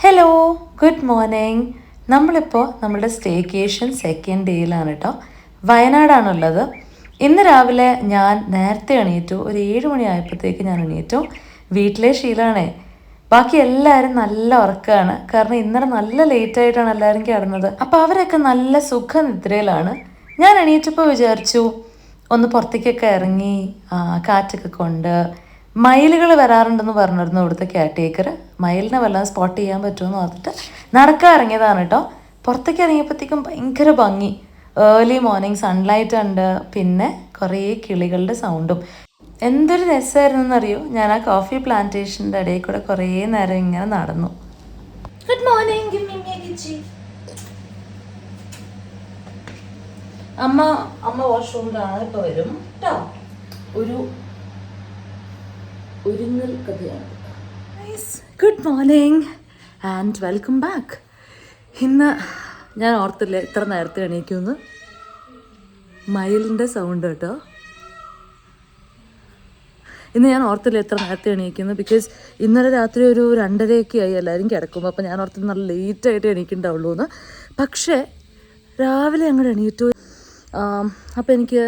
Hello, good morning. നമ്മളിപ്പോൾ നമ്മുടെ staycation second ഡേയിലാണ് കേട്ടോ. വയനാടാണുള്ളത്. ഇന്ന് രാവിലെ ഞാൻ നേരത്തെ എണീറ്റു. ഒരു 7 മണിയായപ്പോഴത്തേക്ക് ഞാൻ എണീറ്റു. വീട്ടിലെ ശീലമാണേ. ബാക്കി എല്ലാവരും നല്ല ഉറക്കമാണ്. കാരണം ഇന്നലെ നല്ല ലേറ്റായിട്ടാണ് എല്ലാവരും കിടന്നത്. അപ്പോൾ അവരൊക്കെ നല്ല സുഖനിദ്രയിലാണ്. ഞാൻ എണീറ്റപ്പോൾ വിചാരിച്ചു ഒന്ന് പുറത്തേക്കൊക്കെ ഇറങ്ങി കാറ്റൊക്കെ കൊണ്ട്. മയിലുകൾ വരാറുണ്ടെന്ന് പറഞ്ഞിരുന്നു ഇവിടുത്തെ കെയർടേക്കർ. മയിലിനെ വല്ലതും സ്പോട്ട് ചെയ്യാൻ പറ്റുമെന്ന് പറഞ്ഞിട്ട് നടക്കാൻ ഇറങ്ങിയതാണ് കേട്ടോ. പുറത്തേക്ക് ഇറങ്ങിയപ്പോഴത്തേക്കും ഭയങ്കര ഭംഗി. ഏർലി മോർണിംഗ് സൺലൈറ്റ് ഉണ്ട്, പിന്നെ കുറേ കിളികളുടെ സൗണ്ടും. എന്തൊരു രസമായിരുന്നെന്നറിയോ. ഞാൻ ആ കോഫി പ്ലാന്റേഷൻ്റെ ഇടയിൽ കൂടെ കുറേ നേരം ഇങ്ങനെ നടന്നു. Good morning. അമ്മ വാഷ്റൂമിലാണ്, ഇപ്പോൾ വരും കേട്ടോ. ഒരു ഒരുങ്ങൽ കഥയാണ്. Good morning and welcome back. ഇന്ന് ഞാൻ ഓർത്തില്ല ഇത്ര നേരത്തെ എണീക്കുമെന്ന്. മയിലിൻ്റെ സൗണ്ട് കേട്ടോ. ഇന്ന് ഞാൻ ഓർത്തില്ല എത്ര നേരത്തെ എണീക്കുന്നു. ബിക്കോസ് ഇന്നലെ രാത്രി ഒരു 2:30 ആയി എല്ലാവരും കിടക്കുമ്പോൾ. അപ്പോൾ ഞാൻ ഓർത്ത് നല്ല ലേറ്റായിട്ട് എണീക്കുന്നുണ്ടാവുള്ളൂ എന്ന്. പക്ഷേ രാവിലെ അങ്ങോട്ട് എണീറ്റു. അപ്പോൾ എനിക്ക്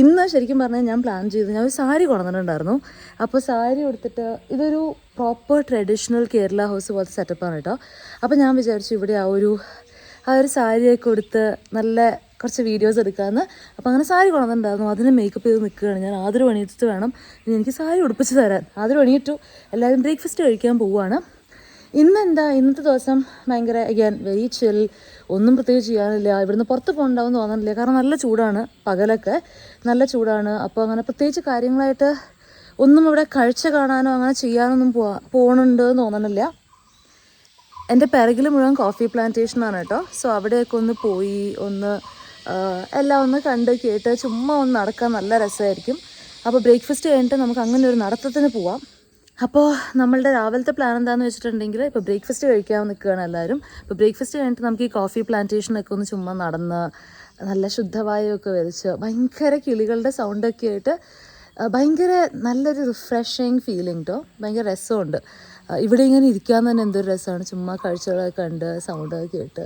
ഇന്ന് ശരിക്കും പറഞ്ഞാൽ ഞാൻ പ്ലാൻ ചെയ്ത് ഞാൻ ഒരു സാരി കൊണ്ടുവന്നിട്ടുണ്ടായിരുന്നു. അപ്പോൾ സാരി കൊടുത്തിട്ട് ഇതൊരു പ്രോപ്പർ ട്രഡീഷണൽ കേരള ഹൗസ് പോലത്തെ സെറ്റപ്പാണ് കേട്ടോ. അപ്പോൾ ഞാൻ വിചാരിച്ചു ഇവിടെ ആ ഒരു സാരിയൊക്കെ കൊടുത്ത് നല്ല കുറച്ച് വീഡിയോസ് എടുക്കാമെന്ന്. അപ്പോൾ അങ്ങനെ സാരി കൊണ്ടുവന്നിട്ടുണ്ടായിരുന്നു. അതിന് മേക്കപ്പ് ചെയ്ത് നിൽക്കുകയാണ് ഞാൻ. ആദ്യം എണീറ്റിട്ട് വേണം ഇനി എനിക്ക് സാരി ഉടുപ്പിച്ച് തരാൻ. ആദ്യം എണീറ്റു. എല്ലാവരും ബ്രേക്ക്ഫാസ്റ്റ് കഴിക്കാൻ പോവുകയാണ്. ഇന്നത്തെ ദിവസം ഭയങ്കര വെരി ചിൽ. ഒന്നും പ്രത്യേകിച്ച് ചെയ്യാനില്ല. ഇവിടുന്ന് പുറത്ത് പോകണ്ടാവുമെന്ന് തോന്നുന്നില്ല. കാരണം നല്ല ചൂടാണ്, പകലൊക്കെ നല്ല ചൂടാണ്. അപ്പോൾ അങ്ങനെ പ്രത്യേകിച്ച് കാര്യങ്ങളായിട്ട് ഒന്നും ഇവിടെ കാഴ്ച കാണാനോ അങ്ങനെ ചെയ്യാനൊന്നും പോകണുണ്ട് എന്ന് തോന്നണില്ല. എൻ്റെ പിറകിൽ മുഴുവൻ കോഫി പ്ലാന്റേഷനാണ് കേട്ടോ. സോ അവിടെയൊക്കെ ഒന്ന് പോയി എല്ലാം ഒന്ന് കണ്ട് കേട്ട് ചുമ്മാ ഒന്ന് നടക്കാൻ നല്ല രസമായിരിക്കും. അപ്പോൾ ബ്രേക്ക്ഫാസ്റ്റ് കഴിഞ്ഞിട്ട് നമുക്ക് അങ്ങനെ ഒരു നടത്തത്തിന് പോവാം. അപ്പോൾ നമ്മളുടെ രാവിലത്തെ പ്ലാൻ എന്താണെന്ന് വെച്ചിട്ടുണ്ടെങ്കിൽ ഇപ്പോൾ ബ്രേക്ക്ഫാസ്റ്റ് കഴിക്കാൻ നിൽക്കുകയാണ് എല്ലാവരും. ഇപ്പോൾ ബ്രേക്ക്ഫാസ്റ്റ് കഴിഞ്ഞിട്ട് നമുക്ക് ഈ കോഫി പ്ലാന്റേഷനൊക്കെ ഒന്ന് ചുമ്മാ നടന്ന് നല്ല ശുദ്ധവായുവൊക്കെ വലിച്ച് ഭയങ്കര കിളികളുടെ സൗണ്ടൊക്കെ ആയിട്ട് ഭയങ്കര നല്ലൊരു റിഫ്രഷിങ് ഫീലിംഗ് കേട്ടോ. ഭയങ്കര രസമുണ്ട്. ഇവിടെ ഇങ്ങനെ ഇരിക്കാൻ തന്നെ എന്തൊരു രസമാണ്. ചുമ്മാ കാഴ്ചകളൊക്കെ കണ്ട് സൗണ്ടൊക്കെ കേട്ട്.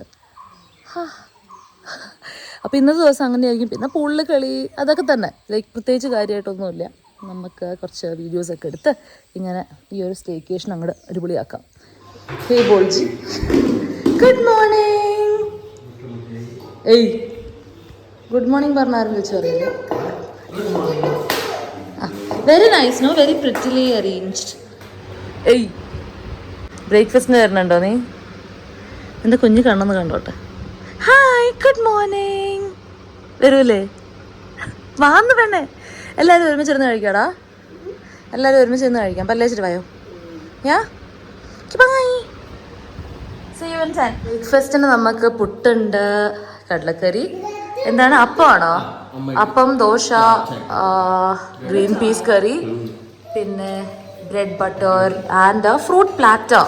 അപ്പോൾ ഇന്നത്തെ ദിവസം അങ്ങനെയായിരിക്കും. പിന്നെ പൂളിൽ കളി അതൊക്കെ തന്നെ. പ്രത്യേകിച്ച് കാര്യമായിട്ടൊന്നുമില്ല. നമുക്ക് കുറച്ച് വീഡിയോസൊക്കെ എടുത്ത് ഇങ്ങനെ ഈ ഒരു സ്റ്റേക്കേഷൻ അങ്ങോട്ട് അടിപൊളിയാക്കാം. ഹേ ബോൾജി, ഗുഡ് മോർണിംഗ്. ഗുഡ് മോർണിംഗ് പറഞ്ഞാരും വെച്ച് പറയില്ലേ. Very nice, no, very prettily arranged. ബ്രേക്ക്ഫാസ്റ്റിന് വരണുണ്ടോ നീ? എൻ്റെ കുഞ്ഞ് കണ്ണെന്ന് കണ്ടോട്ടെ. Hi, good morning. വരൂലേ? വാന്ന് വേണേ. എല്ലാവരും ഒരുമിച്ചിരുന്ന് കഴിക്കാടാ. എല്ലാവരും ഒരുമിച്ചിരുന്ന് കഴിക്കാം. പല്ലേച്ചിട്ട് പോയോ? ബ്രേക്ക്ഫാസ്റ്റിന് നമുക്ക് പുട്ടുണ്ട്, കടലക്കറി, എന്താണ് അപ്പമാണോ? അപ്പം, ദോശ, ഗ്രീൻ പീസ് കറി, പിന്നെ bread butter and fruit platter.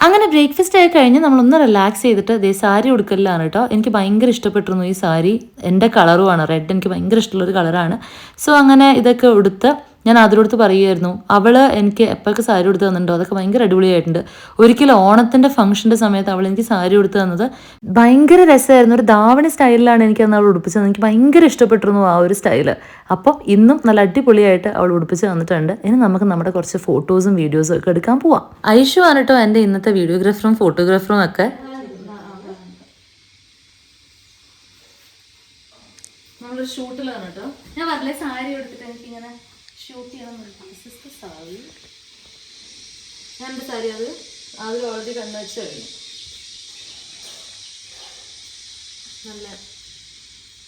അങ്ങനെ ബ്രേക്ക്ഫാസ്റ്റ് ആയി കഴിഞ്ഞ് നമ്മളൊന്ന് റിലാക്സ് ചെയ്തിട്ട് ഇതേ സാരി ഉടുക്കലാണ് കേട്ടോ. എനിക്ക് ഭയങ്കര ഇഷ്ടപ്പെട്ടിരുന്നു ഈ സാരി. എൻ്റെ കളറുമാണ് റെഡ്. എനിക്ക് ഭയങ്കര ഇഷ്ടമുള്ളൊരു കളറാണ്. സോ അങ്ങനെ ഇതൊക്കെ ഉടുത്ത് ഞാൻ അതിനടുത്ത് പറയുമായിരുന്നു. അവൾ എനിക്ക് എപ്പോഴൊക്കെ സാരി ഉടുത്ത് തന്നിട്ടുണ്ടോ അതൊക്കെ ഭയങ്കര അടിപൊളിയായിട്ടുണ്ട്. ഒരിക്കലും ഓണത്തിൻ്റെ ഫംഗ്ഷൻ്റെ സമയത്ത് അവൾ എനിക്ക് സാരി ഉടുത്ത് തന്നത് ഭയങ്കര രസമായിരുന്നു. ഒരു ധാവണി സ്റ്റൈലിലാണ് എനിക്ക് അന്ന് അവൾ ഉടുപ്പിച്ചത്. എനിക്ക് ഭയങ്കര ഇഷ്ടപ്പെട്ടിരുന്നു ആ ഒരു സ്റ്റൈല്. അപ്പോൾ ഇന്നും നല്ല അടിപൊളിയായിട്ട് അവൾ ഉടുപ്പിച്ച് തന്നിട്ടുണ്ട്. ഇനി നമുക്ക് നമ്മുടെ കുറച്ച് ഫോട്ടോസും വീഡിയോസും ഒക്കെ എടുക്കാൻ പോവാം. ഐഷു ആണ് കേട്ടോ എൻ്റെ ഇന്നത്തെ വീഡിയോഗ്രാഫറും ഫോട്ടോഗ്രാഫറും ഒക്കെ. നമ്മളൊരു ഷൂട്ടിലാണ് കേട്ടോ. ഞാൻ പറഞ്ഞ സാരി എടുത്തിട്ട് എനിക്കിങ്ങനെ ഷൂട്ട് ചെയ്യണം. സാരി ഞാൻ എൻ്റെ സാരി അതിൽ ഓൾറെഡി കണ്ണു വെച്ച് കഴിഞ്ഞു. നല്ല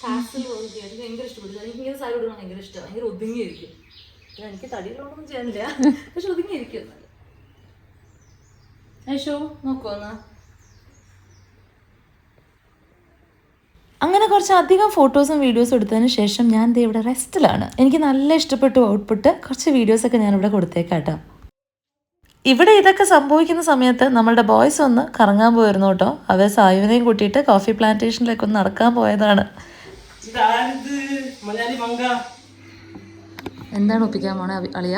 കാസിൽ എനിക്ക് ഭയങ്കര ഇഷ്ടപ്പെട്ടു. എനിക്ക് ഇങ്ങനെ സാരി കൊടുക്കാൻ ഭയങ്കര ഇഷ്ടമാണ്. ഭയങ്കര ഒതുങ്ങിയിരിക്കും. എനിക്ക് തടിയിലൊന്നും ചെയ്യാനില്ല, പക്ഷെ ഒതുങ്ങിയിരിക്കും. ഐഷോ നോക്കുവന്നാ. അങ്ങനെ കുറച്ച് അധികം ഫോട്ടോസും വീഡിയോസും എടുത്തതിന് ശേഷം ഞാൻ ഇവിടെ റെസ്റ്റിലാണ്. എനിക്ക് നല്ല ഇഷ്ടപ്പെട്ടു ഔട്ട്പുട്ട്. കുറച്ച് വീഡിയോസൊക്കെ ഞാനിവിടെ കൊടുത്തേക്കാം കേട്ടോ. ഇവിടെ ഇതൊക്കെ സംഭവിക്കുന്ന സമയത്ത് നമ്മളുടെ ബോയ്സ് ഒന്ന് കറങ്ങാൻ പോയിരുന്നു കേട്ടോ. അവർ സായുവിനെയും കൂട്ടിയിട്ട് കോഫി പ്ലാന്റേഷനിലേക്ക് ഒന്ന് നടക്കാൻ പോയതാണ്. എന്താണ് ഒപ്പിക്കാൻ പോണേ അളിയ?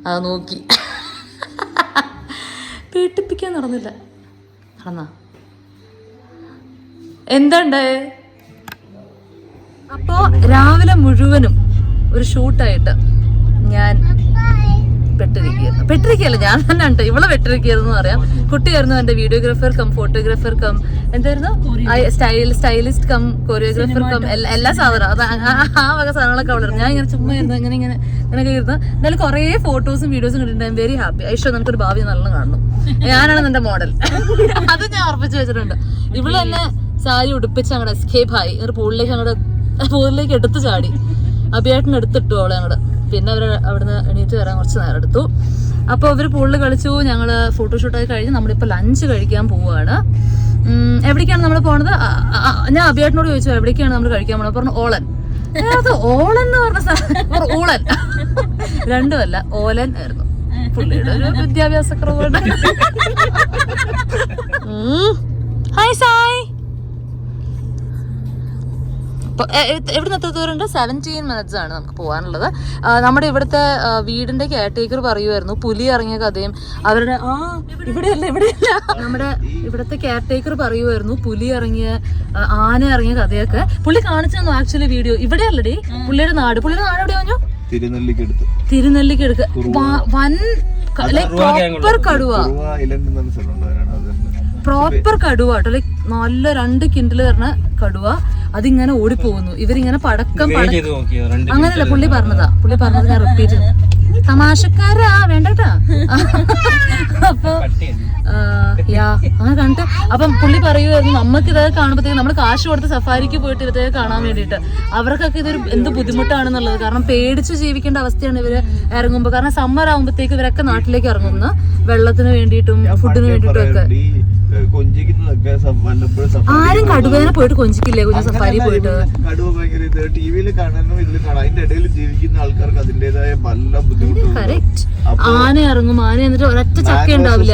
അത് നോക്കി പേട്ടിപ്പിക്കാൻ നടന്നില്ല. നടന്നാ എന്താണ്ടായേ? അപ്പോൾ രാവിലെ മുഴുവനും ഒരു ഷൂട്ടായിട്ട് ഞാൻ പെട്ടിരിക്കുകയല്ല, ഞാൻ തന്നെ ഉണ്ട് ഇവളെ പെട്ടിരിക്കുകയെന്ന് പറയാം. കുട്ടിയായിരുന്നു എൻ്റെ വീഡിയോഗ്രാഫർ കം ഫോട്ടോഗ്രാഫർ കം എന്തായിരുന്നു സ്റ്റൈലിസ്റ്റ് കം കൊറിയോഗ്രാഫർ കം എല്ലാ സാധനം അത് ആ വക സാധനങ്ങളൊക്കെ അവിടെ. ഞാൻ ഇങ്ങനെ ചുമ്മാ ഇരുന്നു ഇങ്ങനെയൊക്കെ ഇരുന്ന് എന്തായാലും കുറേ ഫോട്ടോസും വീഡിയോസും കണ്ടിട്ടുണ്ട്. I am very happy. ഐഷോ നമുക്കൊരു ഭാവി നല്ല കാണുന്നു. ഞാനാണ് എൻ്റെ മോഡൽ. അത് ഞാൻ ഉറപ്പിച്ചു വെച്ചിട്ടുണ്ട്. ഇവള് തന്നെ സാരി ഉടുപ്പിച്ച് അങ്ങോട്ട് എസ്കേപ്പ് ആയി പൂളിലേക്ക് എടുത്തു ചാടി. അഭിയേട്ടന് എടുത്തിട്ടു അവളെ അങ്ങോട്ട്. പിന്നെ അവർ അവിടുന്ന് എണീറ്റ് വരാൻ കുറച്ച് നേരം എടുത്തു. അപ്പോൾ അവർ പൂളിൽ കളിച്ചു. ഞങ്ങൾ ഫോട്ടോഷൂട്ടൊക്കെ കഴിഞ്ഞ് നമ്മളിപ്പോൾ ലഞ്ച് കഴിക്കാൻ പോവുകയാണ്. എവിടേക്കാണ് നമ്മൾ പോണത്? ഞാൻ അഭിയേട്ടനോട് ചോദിച്ചു എവിടേക്കാണ് നമ്മൾ കഴിക്കാൻ പോണത്. പറഞ്ഞു ഓളൻ. അത് ഓളൻ എന്ന് പറഞ്ഞ ഊളൻ രണ്ടുമല്ല, ഓലൻ ആയിരുന്നു. പുള്ളിയുടെ ഒരു വിദ്യാഭ്യാസക്കുറവുണ്ട്. ഹായ് സായ്. എവിടുന്ന് എത്ര ദൂരമുണ്ട്? 17 minutes ആണ് നമുക്ക് പോകാനുള്ളത്. നമ്മുടെ ഇവിടുത്തെ വീടിന്റെ കെയർടേക്കർ പറയുമായിരുന്നു പുലി ഇറങ്ങിയ കഥയും അവരുടെ ഇവിടെയല്ല നമ്മുടെ ഇവിടുത്തെ കെയർടേക്കർ പറയുമായിരുന്നു പുലി ഇറങ്ങിയ ആന ഇറങ്ങിയ കഥയൊക്കെ. പുള്ളി കാണിച്ചു തന്നു ആക്ച്വലി വീഡിയോ. ഇവിടെയല്ലടി പുള്ളിയുടെ നാട് എവിടെ പറഞ്ഞു? തിരുനെല്ലിക്കടുക്ക്. വൻ പ്രോപ്പർ കടുവ, പ്രോപ്പർ കടുവ കേട്ടോ. ലൈക്ക് നല്ല 2 കിൻഡിൽ പറഞ്ഞ കടുവ. അതിങ്ങനെ ഓടിപ്പോകുന്നു. ഇവരിങ്ങനെ പടക്കം അങ്ങനെയല്ല പുള്ളി പറഞ്ഞത് ഞാൻ റിപ്പീറ്റ് തമാശക്കാരാ വേണ്ടട്ടാ. അപ്പൊ അങ്ങനെ കണ്ടിട്ട് അപ്പം പുള്ളി പറയുമായിരുന്നു നമുക്ക് ഇതൊക്കെ കാണുമ്പോഴത്തേക്ക് നമ്മൾ കാശ് കൊടുത്ത് സഫാരിക്ക് പോയിട്ട് ഇതൊക്കെ കാണാൻ വേണ്ടിയിട്ട് അവർക്കൊക്കെ ഇതൊരു എന്ത് ബുദ്ധിമുട്ടാണെന്നുള്ളത്. കാരണം പേടിച്ച് ജീവിക്കേണ്ട അവസ്ഥയാണ് ഇവര് ഇറങ്ങുമ്പോൾ. കാരണം സമ്മർ ആകുമ്പോഴത്തേക്ക് ഇവരൊക്കെ നാട്ടിലേക്ക് ഇറങ്ങുന്നു വെള്ളത്തിന് വേണ്ടിയിട്ടും ഫുഡിന് വേണ്ടിയിട്ടും ഒക്കെ. ആരും കടുവേനെ പോയിട്ട് കൊഞ്ചിക്കില്ലേ കുഞ്ഞു സഫാരി പോയിട്ട്? കടുവ ഭയങ്കര ടിവിയിൽ കാണാനോ ഇതിൽ കാണാം. അതിന്റെ ഇടയിൽ ജീവിക്കുന്ന ആൾക്കാർക്ക് അതിന്റേതായ പല ബുദ്ധിമുട്ടുകളും. ആന ഇറങ്ങും. ആന എന്നിട്ട് ഒരൊറ്റ ചക്ക ഉണ്ടാവില്ല.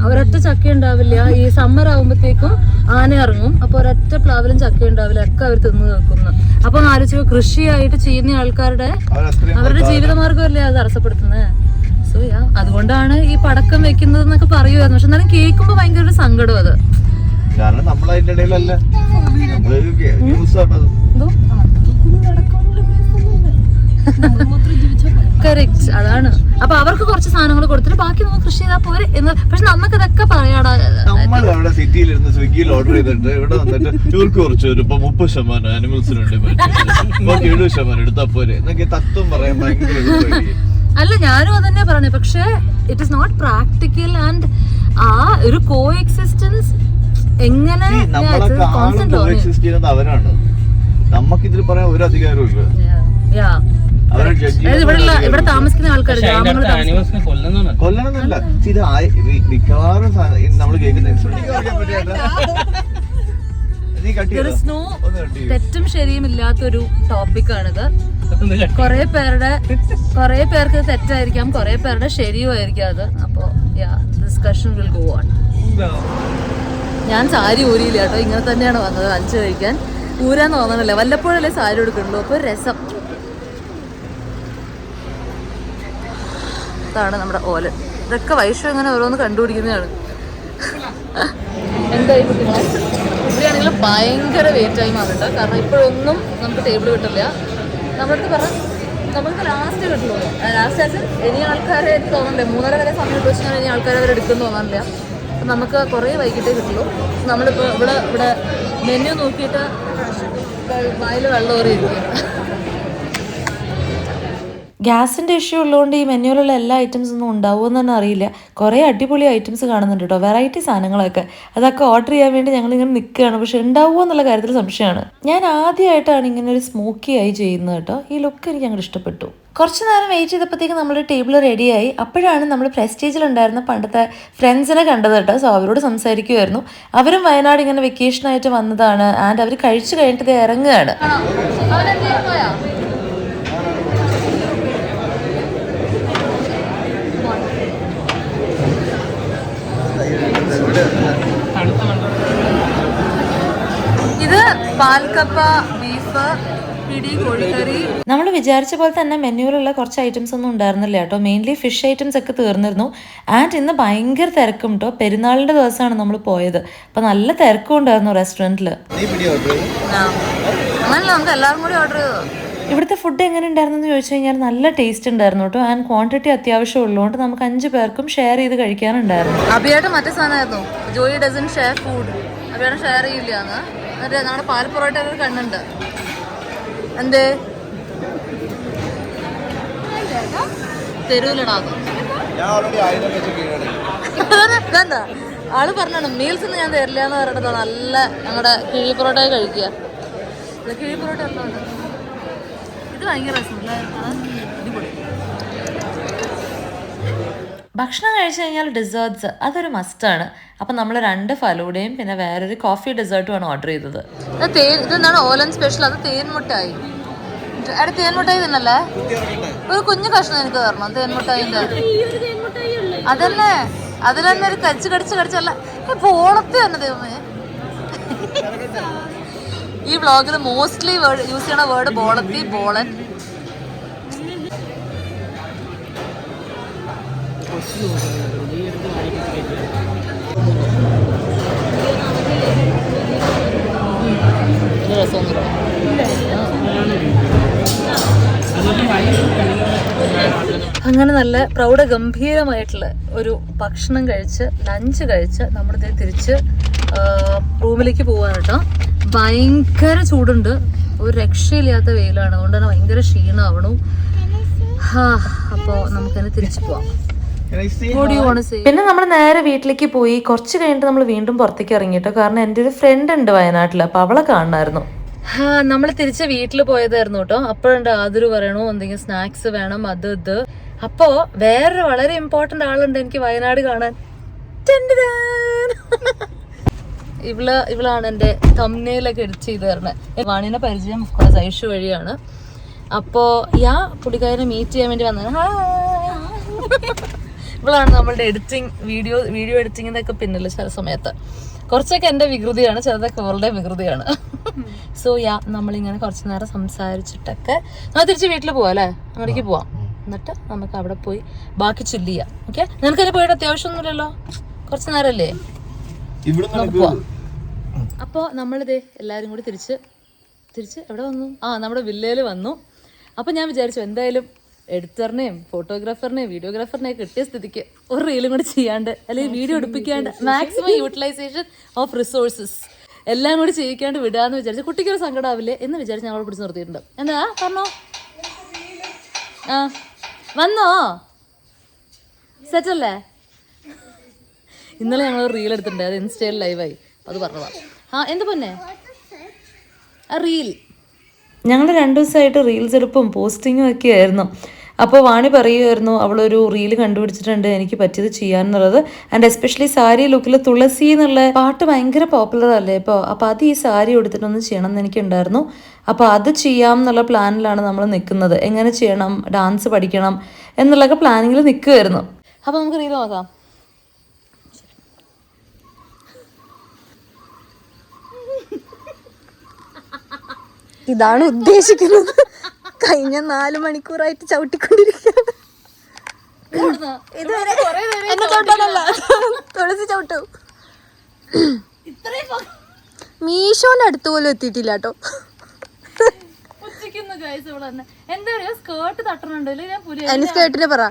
ഒരൊറ്റ ചക്ക ഉണ്ടാവില്ല. ഈ സമ്മർ ആകുമ്പോഴത്തേക്കും ആന ഇറങ്ങും. അപ്പൊ ഒരൊറ്റ പ്ലാവിലും ചക്ക ഉണ്ടാവില്ല. ഒക്കെ അവർ തിന്നു നിൽക്കുന്നു. അപ്പൊ ആലോചിച്ചു കൃഷിയായിട്ട് ചെയ്യുന്ന ആൾക്കാരുടെ അവരുടെ ജീവിതമാർഗമല്ലേ അത് തടസ്സപ്പെടുത്തുന്നത്. സോ അതുകൊണ്ടാണ് ഈ പടക്കം വെക്കുന്നത് എന്നൊക്കെ പറയുമായിരുന്നു. പക്ഷെ എന്നാലും കേൾക്കുമ്പോ ഭയങ്കര ഒരു സങ്കടം അത്. കാരണം നമ്മൾ അതിന്റെ ഇടയിലല്ല. കറക്റ്റ്, അതാണ്. അപ്പൊ അവർക്ക് കുറച്ച് സാധനങ്ങൾ കൊടുത്തിട്ട് ബാക്കി നമുക്ക് കൃഷി ചെയ്താൽ പോരെ എന്ന്. പക്ഷെ നമുക്ക് ഇതൊക്കെ പറയാടാ. നമ്മൾ അവിടെ സിറ്റിയിലിരുന്ന് സ്വിഗ്ഗിയിൽ ഓർഡർ ചെയ്തിട്ട് ഇവിടെ വന്നിട്ട് ഇവർക്ക് കുറച്ച് ഒരു 30% ആനിമൽസിനുണ്ട് 70% എടുത്താൽ പോരെ എന്നൊക്കെ തത്വം പറയാൻ ഭയങ്കര. അല്ല ഞാനും അതന്നെ പറഞ്ഞേ. പക്ഷെ it is not practical. And ആ ഒരു കോ എക്സിസ്റ്റൻസ് എങ്ങനെ അവരാണ്. നമുക്കിതിൽ പറയാൻ ഒരു അധികാരവും ഇല്ല. ഇവിടെ താമസിക്കുന്ന ആൾക്കാർ കൊല്ലണമെന്നല്ല. ഇത് മിക്കവാറും നമ്മൾ തെറ്റും ശരിയും ഇല്ലാത്തൊരു ടോപ്പിക്കാണിത്. കുറെ പേർക്ക് തെറ്റായിരിക്കാം, കുറെ പേരുടെ ശരിയും ആയിരിക്കാം അത്. അപ്പോ ഡിസ്കഷൻ വിൽ ഗോ ഓൺ. ഞാൻ സാരി ഊരിയില്ല കേട്ടോ. ഇങ്ങനെ തന്നെയാണ് വന്നത് ലഞ്ച് കഴിക്കാൻ. ഊരാന്ന് തോന്നണില്ല. വല്ലപ്പോഴല്ലേ സാരി എടുക്കുന്നുള്ളൂ. അപ്പൊ രസം. ഇതാണ് നമ്മുടെ ഓലൻ. ഇതൊക്കെ വൈഷു ഇങ്ങനെ ഓരോന്ന് കണ്ടുപിടിക്കുന്നതാണ്. എന്തായാലും കുട്ടികളെ ഇവിടെയാണെങ്കിൽ ഭയങ്കര വെയിറ്റ് ടൈം ആണ് കേട്ടോ. കാരണം ഇപ്പോഴൊന്നും നമുക്ക് ടേബിൾ കിട്ടില്ല. നമ്മളടുത്ത് പറഞ്ഞാൽ നമുക്ക് ലാസ്റ്റ് കിട്ടുള്ളൂ. ലാസ്റ്റ് ആയിട്ട് ഇനി ആൾക്കാരെ എനിക്ക് തോന്നണ്ടേ 3:30 വരെ സമയം ഇട്ട് വെച്ചാൽ ഇനി ആൾക്കാരെ അവരെ എടുക്കുന്നു തോന്നാനില്ല. അപ്പം നമുക്ക് കുറേ വൈകിട്ടേ കിട്ടുള്ളൂ. നമ്മളിപ്പോൾ ഇവിടെ മെനു നോക്കിയിട്ട് വായിൽ വെള്ളം ഓറിയിരിക്കും. ഗ്യാസിൻ്റെ ഇഷ്യൂ ഉള്ളതുകൊണ്ട് ഈ മെനുവിലുള്ള എല്ലാ ഐറ്റംസൊന്നും ഉണ്ടാവുമെന്ന് തന്നെ അറിയില്ല. കുറേ അടിപൊളി ഐറ്റംസ് കാണുന്നുണ്ട് കേട്ടോ, വെറൈറ്റി സാധനങ്ങളൊക്കെ. അതൊക്കെ ഓർഡർ ചെയ്യാൻ വേണ്ടി ഞങ്ങളിങ്ങനെ നിൽക്കുകയാണ്. പക്ഷെ ഉണ്ടാവുമോ എന്നുള്ള കാര്യത്തിൽ സംശയമാണ്. ഞാൻ ആദ്യമായിട്ടാണ് ഇങ്ങനെ ഒരു സ്മോക്കി ആയി ചെയ്യുന്നത് കേട്ടോ. ഈ ലുക്ക് എനിക്ക് അങ്ങോട്ട് ഇഷ്ടപ്പെട്ടു. കുറച്ച് നേരം വെയിറ്റ് ചെയ്തപ്പോഴത്തേക്ക് നമ്മുടെ ടേബിൾ റെഡിയായി. അപ്പോഴാണ് നമ്മൾ പ്രസ്റ്റീജിലുണ്ടായിരുന്ന പണ്ടത്തെ ഫ്രണ്ട്സിനെ കണ്ടത് കേട്ടോ. സോ അവരോട് സംസാരിക്കുമായിരുന്നു. അവരും വയനാട് ഇങ്ങനെ വെക്കേഷനായിട്ട് വന്നതാണ്. ആൻഡ് അവർ കഴിച്ചു കഴിഞ്ഞിട്ട് ഇറങ്ങുകയാണ്. ഇത് പാൽക്കപ്പ ബീഫ്, പിടി, കോഴിക്കറി. നമ്മൾ വിചാരിച്ച പോലെ തന്നെ മെനുവിലുള്ള കുറച്ച് ഐറ്റംസ് ഒന്നും ഉണ്ടായിരുന്നില്ല കേട്ടോ. മെയിൻലി ഫിഷ് ഐറ്റംസ് ഒക്കെ തീർന്നിരുന്നു. ആൻഡ് ഇന്ന് ഭയങ്കര തിരക്കും കേട്ടോ. പെരുന്നാളിന്റെ ദിവസമാണ് നമ്മൾ പോയത്. അപ്പൊ നല്ല തിരക്കും ഉണ്ടായിരുന്നു റെസ്റ്റോറൻറ്റിൽ. നമുക്ക് എല്ലാവരും കൂടി ഓർഡർ ചെയ്തോ. ഇവിടുത്തെ ഫുഡ് എങ്ങനെ ഉണ്ടായിരുന്നു ചോദിച്ചു കഴിഞ്ഞാൽ നല്ല ടേസ്റ്റ് ഉണ്ടായിരുന്നു കേട്ടോ. ആൻഡ് ക്വാണ്ടിറ്റി അത്യാവശ്യം ഉള്ളതുകൊണ്ട് നമുക്ക് 5 പേർക്കും ഷെയർ ചെയ്ത് കഴിക്കാനുണ്ടായിരുന്നു. അഭിയായിട്ട് മറ്റേ സാധനമായിരുന്നു, ജോയി ഡസൻ ഷെയർ ഫുഡ്. അഭിയായിട്ട് ഷെയർ ചെയ്യില്ല എന്ന്. എന്നിട്ട് നമ്മുടെ പാൽ പൊറോട്ട ഒരു കണ്ണുണ്ട്. എന്തേ തരൂലടാ എന്താ ആള് പറഞ്ഞാണ് മീൽസ് ഒന്നും ഞാൻ തരില്ല എന്ന് പറഞ്ഞിട്ട് നല്ല ഞങ്ങളുടെ കിഴി പൊറോട്ട കഴിക്കുക. കിഴി പൊറോട്ട ഉള്ളതുകൊണ്ട് ഇത് ഭയങ്കര രസമല്ലേ. അടിപൊളി. ഭക്ഷണം കഴിച്ചു കഴിഞ്ഞാൽ ഡെസേർട്ട്സ് അതൊരു മസ്റ്റാണ്. അപ്പം നമ്മൾ 2 ഫലൂഡയും പിന്നെ വേറൊരു കോഫി ഡെസേർട്ടുമാണ് ഓർഡർ ചെയ്തത്. ഇതെന്താണ് ഓലൻ സ്പെഷ്യൽ, അത് തേൻമുട്ടായി. അവിടെ തേൻമുട്ടായി തന്നല്ലേ, ഒരു കുഞ്ഞു കഷ്ണം എനിക്ക് തരണം തേൻമുട്ടായിന്റെ. അതന്നെ അതിൽ തന്നെ ഒരു കടിച്ചല്ല ബോളത്തി തന്നെ ദൈവമേ. ഈ വ്ളോഗിൽ മോസ്റ്റ്ലി യൂസ് ചെയ്യണ വേർഡ് ബോളത്തി, ബോളൻ. അങ്ങനെ നല്ല പ്രൗഢഗംഭീരമായിട്ടുള്ള ഒരു ഭക്ഷണം കഴിച്ച് ലഞ്ച് കഴിച്ച് നമ്മളിത് തിരിച്ച് റൂമിലേക്ക് പോവാണ് കേട്ടോ. ഭയങ്കര ചൂടുണ്ട്, ഒരു രക്ഷയില്ലാത്ത വെയിലാണ്, അതുകൊണ്ട് തന്നെ ഭയങ്കര ക്ഷീണമാവണു. അപ്പോൾ നമുക്കതിന് തിരിച്ചു പോവാം. പിന്നെ നമ്മൾ നേരെ വീട്ടിലേക്ക് പോയി. കുറച്ച് കഴിഞ്ഞിട്ട് നമ്മൾ വീണ്ടും പുറത്തേക്ക് ഇറങ്ങിട്ടോ, കാരണം എൻ്റെ ഒരു ഫ്രണ്ട് ഉണ്ട് വയനാട്ടിൽ, അപ്പൊ അവളെ കാണാമായിരുന്നു. നമ്മൾ തിരിച്ച് വീട്ടിൽ പോയതായിരുന്നു കേട്ടോ. അപ്പോഴുണ്ട് ആദരു പറയണു എന്തെങ്കിലും സ്നാക്സ് വേണം അത് ഇത്. അപ്പോ വേറൊരു വളരെ ഇമ്പോർട്ടന്റ് ആളുണ്ട് എനിക്ക് വയനാട് കാണാൻ. ഇവളാണ് എൻ്റെ തംബ്നെയിലൊക്കെ എഡിറ്റ് ചെയ്ത് തരണത്. വാണിനെ പരിചയം ഓഫ്കോഴ്സ് ഐഷു വഴിയാണ്. അപ്പോ പുള്ളിക്കാരനെ മീറ്റ് ചെയ്യാൻ വേണ്ടി വന്നത്. ഇവളാണ് നമ്മളുടെ എഡിറ്റിംഗ്, വീഡിയോ എഡിറ്റിങ്ങിന്റെ ഒക്കെ പിന്നില് ചില സമയത്ത്. കുറച്ചൊക്കെ എൻ്റെ വികൃതിയാണ്, ചിലതൊക്കെ അവളുടെ വികൃതിയാണ്. സോ നമ്മളിങ്ങനെ കുറച്ച് നേരം സംസാരിച്ചിട്ടൊക്കെ നമ്മൾ തിരിച്ച് വീട്ടിൽ പോവാം അല്ലേ, അങ്ങോട്ടേക്ക് പോവാം. എന്നിട്ട് നമുക്ക് അവിടെ പോയി ബാക്കി ചില്ല് ചെയ്യാം. ഓക്കെ, നിനക്കതിന് പോയിട്ട് അത്യാവശ്യമൊന്നുമില്ലല്ലോ, കുറച്ച് നേരമല്ലേ, നമുക്ക് പോവാം. അപ്പോൾ നമ്മളിതേ എല്ലാവരും കൂടി തിരിച്ച് എവിടെ വന്നു? നമ്മുടെ വില്ലയിൽ വന്നു. അപ്പോൾ ഞാൻ വിചാരിച്ചു എന്തായാലും എഡിറ്ററിനെയും ഫോട്ടോഗ്രാഫറിനെയും വീഡിയോഗ്രാഫറിനെയും കിട്ടിയ സ്ഥിതിക്ക് ഒരു റീലും കൂടി ചെയ്യാണ്ട് അല്ലെങ്കിൽ വീഡിയോ എടുപ്പിക്കാണ്ട് മാക്സിമം യൂട്ടിലൈസേഷൻ ഓഫ് റിസോഴ്സസ് എല്ലാം കൂടി ചെയ്യിക്കാണ്ട് വിടാന്ന് വിചാരിച്ചു. കുട്ടിക്കൊരു സങ്കടം ആവില്ലേ എന്ന് വിചാരിച്ച് ഞങ്ങൾ പിടിച്ച് നിർത്തിയിട്ടുണ്ട്. എന്താ പറഞ്ഞോ? വന്നോ? സെറ്റല്ലേ? ഇന്നലെ ഞങ്ങൾ റീൽ എടുത്തിട്ടുണ്ട്, അത് ഇൻസ്റ്റയിൽ ലൈവായി, അത് പറഞ്ഞതാ. എന്ത് പൊന്നെ റീൽ? ഞങ്ങൾ 2 ദിവസമായിട്ട് റീൽസ് എടുപ്പും പോസ്റ്റിങ്ങും ഒക്കെ ആയിരുന്നു. അപ്പോൾ വാണി പറയുമായിരുന്നു അവളൊരു റീല് കണ്ടുപിടിച്ചിട്ടുണ്ട് എനിക്ക് പറ്റിയത് ചെയ്യാന്നുള്ളത്. ആൻഡ് എസ്പെഷ്യലി സാരി ലുക്കിൽ തുളസി എന്നുള്ള പാട്ട് ഭയങ്കര പോപ്പുലർ അല്ലേ ഇപ്പോൾ. അപ്പോൾ അത് ഈ സാരി എടുത്തിട്ടൊന്ന് ചെയ്യണം എന്ന് എനിക്കുണ്ടായിരുന്നു. അപ്പോൾ അത് ചെയ്യാം എന്നുള്ള പ്ലാനിലാണ് നമ്മൾ നിൽക്കുന്നത്. എങ്ങനെ ചെയ്യണം, ഡാൻസ് പഠിക്കണം എന്നുള്ളൊക്കെ പ്ലാനിങ്ങിൽ നിൽക്കുമായിരുന്നു. അപ്പോൾ നമുക്ക് റീൽ നോക്കാം. ഇതാണ് ഉദ്ദേശിക്കുന്നത്. കഴിഞ്ഞ 4 മണിക്കൂറായിട്ട് ചവിട്ടിക്കൊണ്ടിരിക്കുകയാണ്. ഇതുവരെ എന്നെ ചവിട്ടാനല്ല, തുളസി ചവിട്ടും. മീഷോന്റെ അടുത്ത് പോലും എത്തിയിട്ടില്ല കേട്ടോ. അതിന് സ്കേർട്ടിനെ പറ.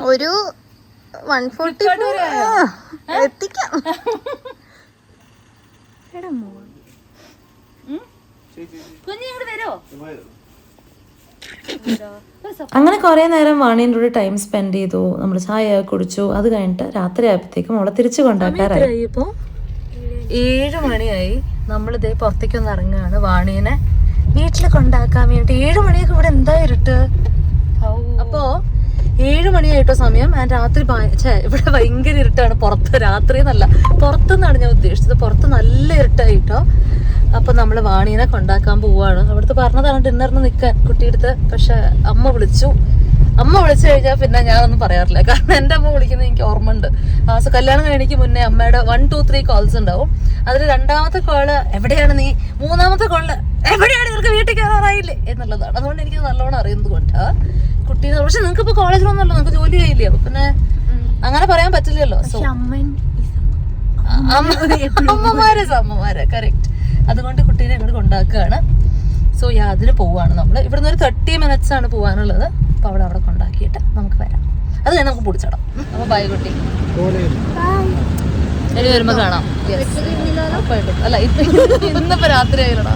ഒരു 140 എത്തിക്കാം. അങ്ങനെ കുറേ നേരം വാണീൻ്റെ കൂടെ ടൈം സ്പെൻഡ് ചെയ്തു. നമ്മൾ ചായ കുടിച്ചു. അത് കഴിഞ്ഞിട്ട് രാത്രി ആയപ്പോഴത്തേക്കും അവളെ തിരിച്ചു കൊണ്ടാക്കാറായി. ഇപ്പോൾ 7 മണിയായി. നമ്മളിതേ പുറത്തേക്കൊന്ന് ഇറങ്ങുകയാണ് വാണീനെ വീട്ടിൽ കൊണ്ടാക്കാൻ വേണ്ടി. 7 മണിയൊക്കെ ഇവിടെ എന്താ ഇരുട്ട്. അപ്പോ 7 മണിയായിട്ടോ സമയം. ആൻഡ് രാത്രി ഇവിടെ ഭയങ്കര ഇരുട്ടാണ് പുറത്ത്. രാത്രി എന്നല്ല, പുറത്തുനിന്നാണ് ഞാൻ ഉദ്ദേശിച്ചത്. പുറത്ത് നല്ല ഇരുട്ടായിട്ടോ. അപ്പൊ നമ്മള് വാണീനെ കൊണ്ടാക്കാൻ പോവാണ്. അവിടുത്തെ പറഞ്ഞതാണ് ഡിന്നറിന് നിൽക്കാൻ കുട്ടിയെടുത്ത്. പക്ഷെ അമ്മ വിളിച്ചു അമ്മ വിളിച്ചു കഴിഞ്ഞാൽ പിന്നെ ഞാനൊന്നും പറയാറില്ല. കാരണം എൻ്റെ അമ്മ വിളിക്കുന്നത് എനിക്ക് ഓർമ്മ ഉണ്ട്. കല്യാണം കഴിഞ്ഞിക്ക് മുന്നേ അമ്മയുടെ 1, 2, 3 കോൾസ് ഉണ്ടാവും. അതിൽ രണ്ടാമത്തെ കോള് എവിടെയാണ് നീ, മൂന്നാമത്തെ കോളില് എവിടെയാണ് നിനക്ക് വീട്ടിൽ കയറാറായില്ലേ എന്നുള്ളതാണ്. അതുകൊണ്ട് എനിക്ക് നല്ലോണം അറിയുന്നത് കൊണ്ടാ കുട്ടീനെ. പക്ഷെ നിങ്ങൾക്ക് ഇപ്പൊ കോളേജിലൊന്നുമല്ലോ, നിങ്ങൾക്ക് ജോലി ചെയ്യില്ലേ, അപ്പൊ പിന്നെ അങ്ങനെ പറയാൻ പറ്റില്ലല്ലോ. സോ അമ്മമാരെ കറക്റ്റ്. അതുകൊണ്ട് കുട്ടീനെ ഇങ്ങോട്ട് കൊണ്ടാക്കുകയാണ്. സോ അതിന് പോവാണ് നമ്മള്. ഇവിടുന്ന് ഒരു 30 minutes ആണ് പോവാനുള്ളത്. അപ്പൊ അവിടെ കൊണ്ടാക്കിയിട്ട് നമുക്ക് വരാം. അത് കഴിഞ്ഞ് നമുക്ക് പൊടിച്ചിടാം. അപ്പൊ ബൈ കുട്ടി, ഇനി വരുമ്പോ കാണാം. അല്ല ഇന്നിപ്പോ രാത്രി ആയില്ലടാ.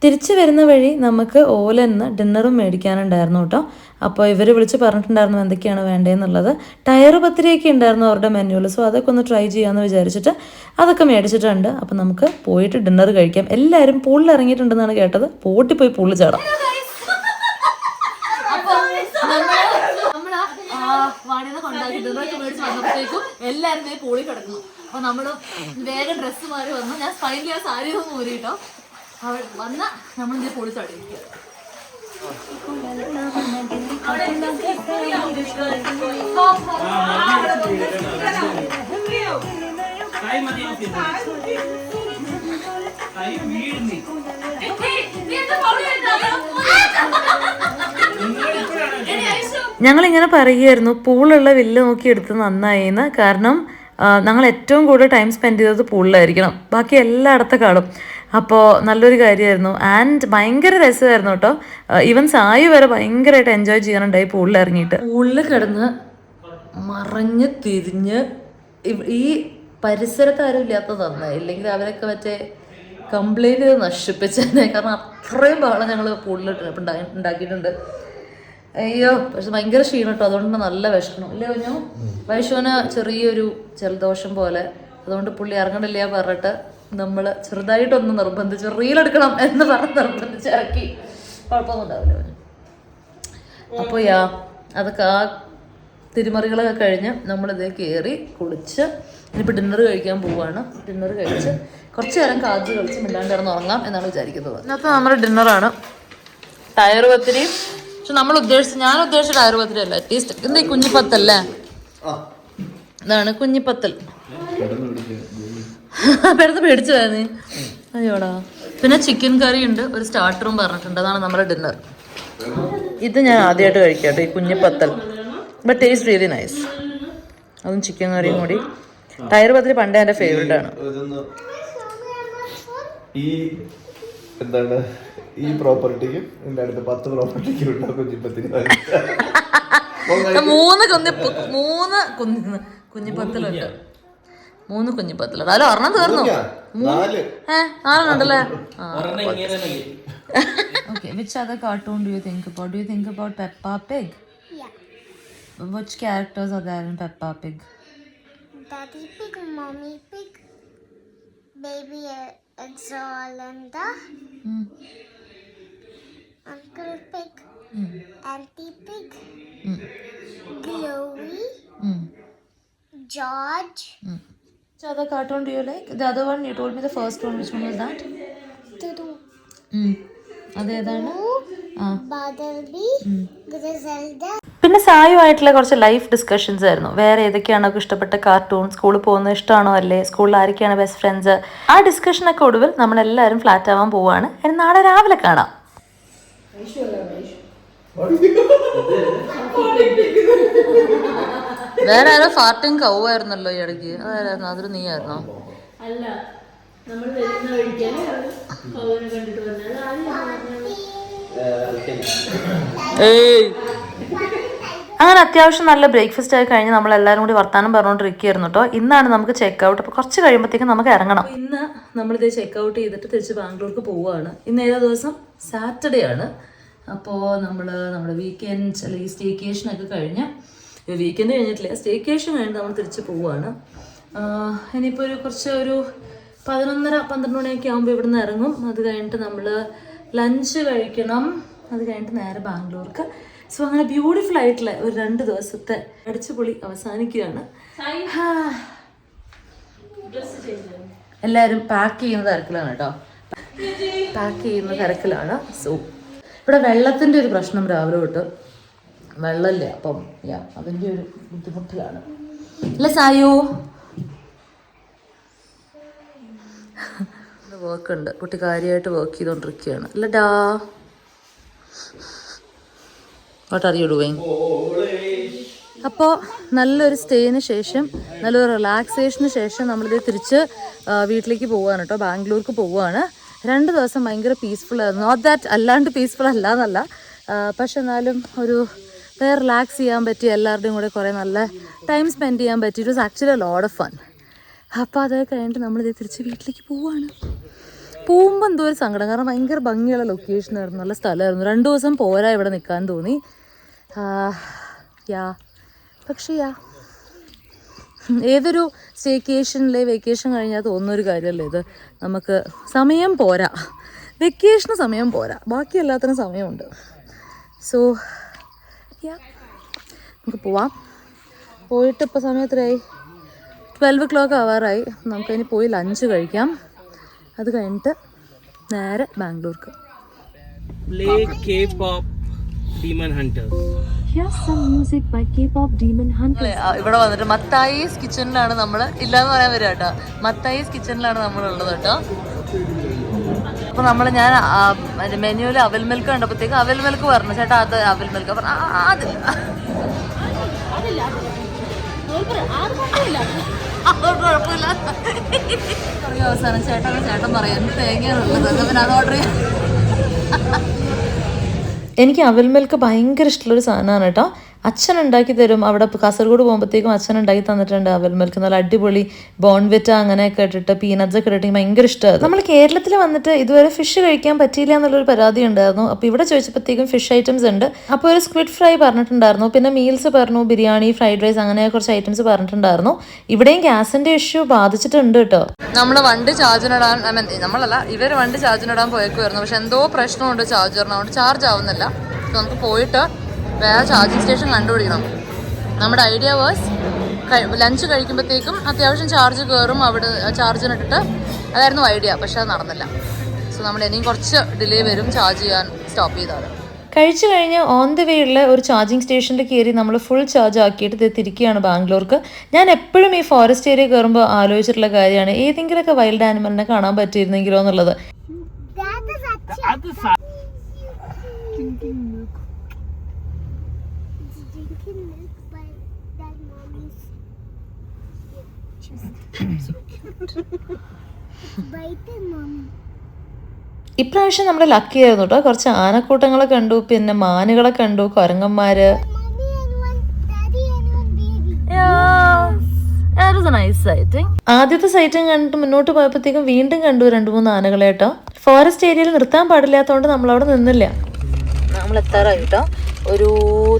തിരിച്ചു വരുന്ന വഴി നമുക്ക് ഓലെന്ന് ഡിന്നറും മേടിക്കാനുണ്ടായിരുന്നു കേട്ടോ. അപ്പോൾ ഇവർ വിളിച്ച് പറഞ്ഞിട്ടുണ്ടായിരുന്നു എന്തൊക്കെയാണ് വേണ്ടതെന്നുള്ളത്. ടയർ പത്തിരിയൊക്കെ ഉണ്ടായിരുന്നു അവരുടെ മെനുവിൽ. സോ അതൊക്കെ ഒന്ന് ട്രൈ ചെയ്യാമെന്ന് വിചാരിച്ചിട്ട് അതൊക്കെ മേടിച്ചിട്ടുണ്ട്. അപ്പം നമുക്ക് പോയിട്ട് ഡിന്നർ കഴിക്കാം. എല്ലാവരും പൂളിൽ ഇറങ്ങിയിട്ടുണ്ടെന്നാണ് കേട്ടത്. പോയി പൂളിൽ ചാടാം. വന്നപ്പോഴത്തേക്കും എല്ലാവരും പൂളിൽ കിടക്കുന്നു. അപ്പൊ നമ്മള് വേഗം ഡ്രസ്സ് മാറി വന്നു. ഞാൻ ഫൈനലി ആ സാരി ഒന്ന് ഊരിട്ടോ. അവൾ വന്ന നമ്മളിത് പൊളിച്ചാടി. ഞങ്ങളിങ്ങനെ പറയുമായിരുന്നു പൂളുള്ള വില്ല് നോക്കി എടുത്ത് നന്നായിന്ന്. കാരണം ഞങ്ങൾ ഏറ്റവും കൂടുതൽ ടൈം സ്പെൻഡ് ചെയ്തത് പൂളിലായിരിക്കണം, ബാക്കി എല്ലായിടത്തെക്കാളും. അപ്പോൾ നല്ലൊരു കാര്യമായിരുന്നു. ആൻഡ് ഭയങ്കര രസമായിരുന്നു കേട്ടോ. ഈവൻ സായി വരെ ഭയങ്കരമായിട്ട് എൻജോയ് ചെയ്യാനുണ്ടായി പൂളിൽ ഇറങ്ങിയിട്ട്. പൂളിൽ കിടന്ന് മറിഞ്ഞ് തിരിഞ്ഞ് ഈ പരിസരത്ത് ആരും ഇല്ലാത്തത് നന്നായി. ഇല്ലെങ്കിൽ അവരൊക്കെ മറ്റേ കംപ്ലീറ്റ് നശിപ്പിച്ചതന്നെ. കാരണം അത്രയും ബഹളം ഞങ്ങൾ പൂളിൽ ഉണ്ടാക്കിയിട്ടുണ്ട്. അയ്യോ, പക്ഷെ ഭയങ്കര ക്ഷീണം കേട്ടോ. അതുകൊണ്ട് നല്ല വിഷമം ഇല്ലേ കുഞ്ഞു? വൈഷുവിന് ചെറിയൊരു ജലദോഷം പോലെ. അതുകൊണ്ട് പുള്ളി ഇറങ്ങണില്ല പറഞ്ഞിട്ട് നമ്മൾ ചെറുതായിട്ടൊന്ന് നിർബന്ധിച്ച് റീലെടുക്കണം എന്ന് പറഞ്ഞ് നിർബന്ധിച്ച് ഇറക്കി. കുഴപ്പമൊന്നും ഉണ്ടാവില്ല അവന്. അപ്പോൾ അതൊക്കെ ആ തിരുമറികളൊക്കെ കഴിഞ്ഞ് നമ്മളിത് കയറി കുളിച്ച് ഇനിയിപ്പോൾ ഡിന്നർ കഴിക്കാൻ പോവുകയാണ്. ഡിന്നർ കഴിച്ച് കുറച്ച് നേരം കാറ്റ് കളിച്ച് മിണ്ടാണ്ട് കിടന്ന് ഉറങ്ങാം എന്നാണ് വിചാരിക്കുന്നത്. ഇന്നത്തെ നമ്മുടെ ഡിന്നറാണ് ടയർ പത്തിരി. പക്ഷെ ഞാൻ ഉദ്ദേശിച്ച ടയർ പത്തിരി അല്ല. അറ്റ്ലീസ്റ്റ് എന്താ ഈ കുഞ്ഞിപ്പത്തല്ലേ? ഇതാണ് കുഞ്ഞിപ്പത്തൽ. പെടുത്ത് പേടിച്ചു പോയാ. അയ്യോടാ. പിന്നെ ചിക്കൻ കറി ഉണ്ട്, ഒരു സ്റ്റാർട്ടറും പറഞ്ഞിട്ടുണ്ട്. അതാണ് നമ്മുടെ ഡിന്നർ. ഇത് ഞാൻ ആദ്യമായിട്ട് കഴിക്കട്ടെ, ഈ കുഞ്ഞിപ്പത്തൽ. But taste really nice. അതും ചിക്കൻ കറിയും കൂടി. ടയർ പത്തിരി പണ്ടേ എൻ്റെ ഫേവറേറ്റ് ആണ്. ഈ പ്രോപ്പർട്ടിക്കും എന്റെ അടുത്ത് 10 പ്രോപ്പർട്ടിക്കും ഉണ്ടോ കുഞ്ഞിപ്പത്തിരി? 3 കുഞ്ഞിപ്പത്തലുണ്ട്. 3 കുഞ്ഞിപ്പത്തലുണ്ട്. അതിൽ ഒരെണ്ണം തീർന്നു. 4 ഉണ്ടല്ലേ? Okay, which other cartoon do you think about? Do you think about Peppa Pig? Yeah. Which characters are there in Peppa Pig? Daddy Pig, Mommy Pig, Baby Exolanda, Uncle Pig, Auntie Pig, Chloe, George. Which other cartoon do you like? The other one, you told me the first one. Which one was that? Tudu, അതേതാണ്? Bartleby, Griselda. പിന്നെ സായുമായിട്ടുള്ള കുറച്ച് life discussions ആയിരുന്നു. വേറെ ഏതൊക്കെയാണോ ഇഷ്ടപ്പെട്ട cartoon, സ്കൂളിൽ പോകുന്നത് ഇഷ്ടമാണോ അല്ലേ, സ്കൂളിൽ ആരൊക്കെയാണ് ബെസ്റ്റ് ഫ്രണ്ട്സ്, ആ ഡിസ്കഷനൊക്കെ ഒടുവിൽ നമ്മളെല്ലാവരും ഫ്ലാറ്റ് ആവാൻ പോവുകയാണ്. ഇനി നാളെ രാവിലെ കാണാം. വേറെ ആരോ ഫാർട്ടിങ് കൗവായിരുന്നല്ലോ ഈ ഇടയ്ക്ക്. അതായിരുന്നു, അതൊരു നീ ആയിരുന്നോ? അങ്ങനെ അത്യാവശ്യം നല്ല ബ്രേക്ക്ഫാസ്റ്റ് ആയി കഴിഞ്ഞ് നമ്മളെല്ലാവരും കൂടി വർത്താനം പറഞ്ഞുകൊണ്ടിരിക്കുകയായിരുന്നു കേട്ടോ. ഇന്നാണ് നമുക്ക് ചെക്ക് ഔട്ട്. അപ്പോൾ കുറച്ച് കഴിയുമ്പോഴത്തേക്കും നമുക്ക് ഇറങ്ങണം. ഇന്ന് നമ്മളിത് ചെക്ക് ഔട്ട് ചെയ്തിട്ട് തിരിച്ച് ബാംഗ്ലൂർക്ക് പോവുകയാണ്. ഇന്ന് ഏതാ ദിവസം? സാറ്റർഡേ ആണ്. അപ്പോൾ നമ്മുടെ വീക്കെൻഡ് അല്ലെങ്കിൽ സ്റ്റേക്കേഷനൊക്കെ കഴിഞ്ഞ്, വീക്കെൻഡ് കഴിഞ്ഞിട്ടില്ല, സ്റ്റേക്കേഷൻ കഴിഞ്ഞിട്ട് നമ്മൾ തിരിച്ച് പോവുകയാണ്. ഇനിയിപ്പോൾ ഒരു 11:30-12 മണിയൊക്കെ ആകുമ്പോൾ ഇവിടുന്ന് ഇറങ്ങും. അത് കഴിഞ്ഞിട്ട് നമ്മൾ ലഞ്ച് കഴിക്കണം. അത് കഴിഞ്ഞിട്ട് നേരെ ബാംഗ്ലൂർക്ക്. സോ അങ്ങനെ ബ്യൂട്ടിഫുൾ ആയിട്ടുള്ള ഒരു 2 ദിവസത്തെ അടിച്ചുപൊളി അവസാനിക്കുകയാണ്. എല്ലാവരും പാക്ക് ചെയ്യുന്ന തിരക്കിലാണ് കേട്ടോ. പാക്ക് ചെയ്യുന്ന തിരക്കിലാണ്. സോ ഇവിടെ വെള്ളത്തിൻ്റെ ഒരു പ്രശ്നം രാവിലെ തൊട്ട്, വെള്ളമില്ല. അപ്പം അതിൻ്റെ ഒരു ബുദ്ധിമുട്ടിലാണ് അല്ലേ സായോ? വർക്ക് ഉണ്ട്, കുട്ടി കാര്യമായിട്ട് വർക്ക് ചെയ്തുകൊണ്ടിരിക്കുകയാണ് അല്ലടാ. What are you doing? അപ്പോൾ നല്ലൊരു സ്റ്റേയിന് ശേഷം, നല്ലൊരു റിലാക്സേഷന് ശേഷം നമ്മളിത് തിരിച്ച് വീട്ടിലേക്ക് പോവുകയാണ് കേട്ടോ. ബാംഗ്ലൂർക്ക് പോവുകയാണ്. 2 ദിവസം ഭയങ്കര പീസ്ഫുൾ ആയിരുന്നു. നോട്ട് ദാറ്റ് അല്ലാണ്ട് പീസ്ഫുൾ അല്ല എന്നല്ല, പക്ഷെ എന്നാലും ഒരു റിലാക്സ് ചെയ്യാൻ പറ്റി, എല്ലാവരുടെയും കൂടെ കുറേ നല്ല ടൈം സ്പെൻഡ് ചെയ്യാൻ പറ്റി. It was actually a lot of fun. അപ്പോൾ അത് കഴിഞ്ഞിട്ട് നമ്മളിത് തിരിച്ച് വീട്ടിലേക്ക് പോവുകയാണ്. പോകുമ്പോൾ എന്തോ ഒരു സങ്കടം, കാരണം ഭയങ്കര ഭംഗിയുള്ള ലൊക്കേഷനായിരുന്നു, നല്ല സ്ഥലമായിരുന്നു. 2 ദിവസം പോരാ ഇവിടെ നിൽക്കാൻ തോന്നി. പക്ഷേ ഏതൊരു സ്റ്റേക്കേഷനിലെ വെക്കേഷൻ കഴിഞ്ഞാൽ തോന്നുന്നൊരു കാര്യമല്ലേ ഇത്, നമുക്ക് സമയം പോരാ, വെക്കേഷന് സമയം പോരാ, ബാക്കി എല്ലാത്തിനും സമയമുണ്ട്. സോ നമുക്ക് പോവാം. പോയിട്ട് ഇപ്പോൾ സമയം എത്രയായി? 12 o'clock ആവാറായി. നമുക്കതിന് പോയി ലഞ്ച് കഴിക്കാം. അത് കഴിഞ്ഞിട്ട് നേരെ ബാംഗ്ലൂർക്ക്. Play K-pop Demon Hunters. Here's some music by K-pop Demon Hunters. ഇവിടെ വന്നിട്ട് മത്തായിസ് കിച്ചണിലാണ് നമ്മൾ, ഇല്ലാന്ന് പറയാൻ വരിക കേട്ടോ. മത്തായിസ് കിച്ചണിലാണ് നമ്മളുള്ളത് കേട്ടോ. അപ്പോൾ ഞാൻ മെനുവിൽ അവൽ മിൽക്ക് കണ്ടപ്പോഴത്തേക്ക് അവൽ മിൽക്ക് പറഞ്ഞു. ചേട്ടാ അത് അവൽ മിൽക്ക് പറഞ്ഞു. അതില്ല, അതുകൊണ്ട് കുഴപ്പമില്ല. അവസാനം ചേട്ടൻ പറയാം തേങ്ങയാണുള്ളത്, പിന്നെ അത് ഓർഡർ ചെയ്യാം. എനിക്ക് അവൽ മിൽക്ക് ഭയങ്കര ഇഷ്ടമുള്ളൊരു സാധനമാണ് കേട്ടോ. അച്ഛൻ ഉണ്ടാക്കി തരും. അവിടെ കാസർഗോഡ് പോകുമ്പോഴത്തേക്കും അച്ഛൻ ഉണ്ടാക്കി തന്നിട്ടുണ്ട് അവൽ മിൽക്ക്. നല്ല അടിപൊളി ബോൺവിറ്റ അങ്ങനെയൊക്കെ ഇട്ടിട്ട് പീനട്സ് ഒക്കെ ഇട്ടിട്ട് ഭയങ്കര ഇഷ്ടമാണ്. നമ്മൾ കേരളത്തിൽ വന്നിട്ട് ഇതുവരെ ഫിഷ് കഴിക്കാൻ പറ്റിയില്ല എന്നുള്ളൊരു പരാതി ഉണ്ടായിരുന്നു. അപ്പോൾ ഇവിടെ ചോദിച്ചപ്പോഴത്തേക്കും ഫിഷ് ഐറ്റംസ് ഉണ്ട്. അപ്പോൾ ഒരു സ്ക്വിഡ് ഫ്രൈ പറഞ്ഞിട്ടുണ്ടായിരുന്നു, പിന്നെ മീൽസ് പറഞ്ഞു, ബിരിയാണി, ഫ്രൈഡ് റൈസ് അങ്ങനെ കുറച്ച് ഐറ്റംസ് പറഞ്ഞിട്ടുണ്ടായിരുന്നു. ഇവിടെയും ഗ്യാസിൻ്റെ ഇഷ്യൂ ബാധിച്ചിട്ടുണ്ട് കേട്ടോ. നമ്മൾ വണ്ടി ചാർജിനിടാൻ, ഇവർ വണ്ടി ചാർജിനിടാൻ പോയേക്കുമായിരുന്നു. പക്ഷെ എന്തോ പ്രശ്നമുണ്ട് ചാർജറിന്, അതുകൊണ്ട് ചാർജ് ആവുന്നില്ല. നമുക്ക് പോയിട്ട് വേറെ ചാർജിങ് സ്റ്റേഷൻ കണ്ടുപിടിക്കണം. നമ്മുടെ ഐഡിയ വാസ് ലഞ്ച് കഴിക്കുമ്പോഴത്തേക്കും അത്യാവശ്യം ചാർജ് കയറും അവിടെ ചാർജിനിട്ടിട്ട്, അതായിരുന്നു ഐഡിയ. പക്ഷെ അത് നടന്നില്ല. സോ നമ്മൾ ഇനിയും കുറച്ച് ഡിലേ വരും ചാർജ് ചെയ്യാൻ സ്റ്റോപ്പ് ചെയ്താൽ. കഴിച്ചു കഴിഞ്ഞ് ഓൺ ദി വേ ഉള്ള ഒരു ചാർജിങ് സ്റ്റേഷനിൽ കയറി നമ്മൾ ഫുൾ ചാർജ് ആക്കിയിട്ട് തിരിക്കുകയാണ് ബാംഗ്ലൂർക്ക്. ഞാൻ എപ്പോഴും ഈ ഫോറസ്റ്റ് ഏരിയ കയറുമ്പോൾ ആലോചിച്ചിട്ടുള്ള കാര്യമാണ്, ഏതെങ്കിലുമൊക്കെ വൈൽഡ് ആനിമലിനെ കാണാൻ പറ്റിയിരുന്നെങ്കിലോ എന്നുള്ളത്. ഇപ്രാവശ്യം നമ്മൾ ലക്കി ആയിരുന്നു കേട്ടോ. കുറച്ച് ആനക്കൂട്ടങ്ങളെ കണ്ടു, പിന്നെ മാനുകളെ കണ്ടു, കുരങ്ങന്മാര്. ആദ്യത്തെ സൈറ്റിങ് കണ്ടിട്ട് മുന്നോട്ട് പോയപ്പോഴത്തേക്കും വീണ്ടും കണ്ടു 2-3 ആനകളെ കേട്ടോ. ഫോറസ്റ്റ് ഏരിയയിൽ നിർത്താൻ പാടില്ലാത്തതുകൊണ്ട് നമ്മളവിടെ നിന്നില്ല. നമ്മൾ എത്താറായി കേട്ടോ. ഒരു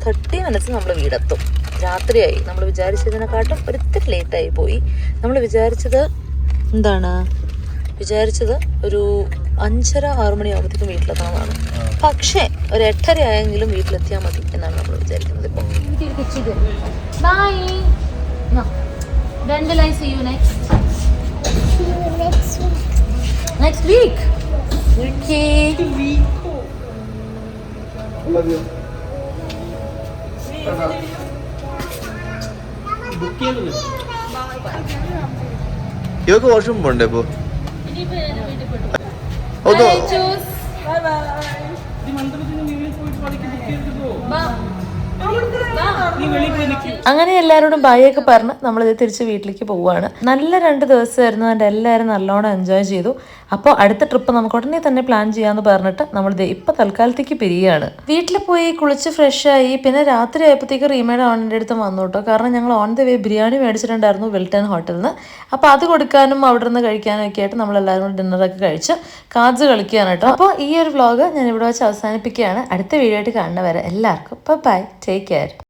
30 minutes നമ്മൾ വീടെത്തും. രാത്രിയായി. നമ്മൾ വിചാരിച്ചതിനെക്കാട്ടും ഒരിത്തിരി ലേറ്റായി പോയി. നമ്മൾ വിചാരിച്ചത് ഒരു 5:30-6 മണിയാകുമ്പോഴത്തേക്കും വീട്ടിലെത്തണമെന്നാണ്. പക്ഷേ ഒരു 8:30 ആയെങ്കിലും വീട്ടിലെത്തിയാൽ മതി എന്നാണ് നമ്മൾ വിചാരിക്കുന്നത്. ഇപ്പോൾ by. When will I see you next? Next week. Okay. ഇവക്ക് വാഷ്റൂം പോണ്ടേ ഇപ്പൊ? അങ്ങനെ എല്ലാവരോടും ബൈ ഒക്കെ പറഞ്ഞ് നമ്മളിത് തിരിച്ച് വീട്ടിലേക്ക് പോവുകയാണ്. നല്ല 2 ദിവസമായിരുന്നു. അതിൻ്റെ എല്ലാവരും നല്ലോണം എൻജോയ് ചെയ്തു. അപ്പോൾ അടുത്ത ട്രിപ്പ് നമുക്ക് ഉടനെ തന്നെ പ്ലാൻ ചെയ്യാമെന്ന് പറഞ്ഞിട്ട് നമ്മളിത് ഇപ്പം തൽക്കാലത്തേക്ക് പിരിയുകയാണ്. വീട്ടിൽ പോയി കുളിച്ച് ഫ്രഷായി. പിന്നെ രാത്രി ആയപ്പോഴത്തേക്ക് റീമയുടെ ഓണിൻ്റെ അടുത്ത് വന്നു കേട്ടോ. കാരണം ഞങ്ങൾ ഓൺ ദ വേ ബിരിയാണി മേടിച്ചിട്ടുണ്ടായിരുന്നു വിൽട്ടൺ ഹോട്ടലിൽ നിന്ന്. അപ്പോൾ അത് കൊടുക്കാനും അവിടെ നിന്ന് കഴിക്കാനും ഒക്കെ ആയിട്ട് നമ്മളെല്ലാവരും കൂടി ഡിന്നറൊക്കെ കഴിച്ച് കാർഡ്സ് കളിക്കുകയാണ് കേട്ടോ. അപ്പോൾ ഈ ഒരു വ്ളോഗ് ഞാൻ ഇവിടെ വെച്ച് അവസാനിപ്പിക്കുകയാണ്. അടുത്ത വീഡിയോ ആയിട്ട് കാണുന്നവരെ എല്ലാവർക്കും ബൈ, ടേക്ക് കെയർ.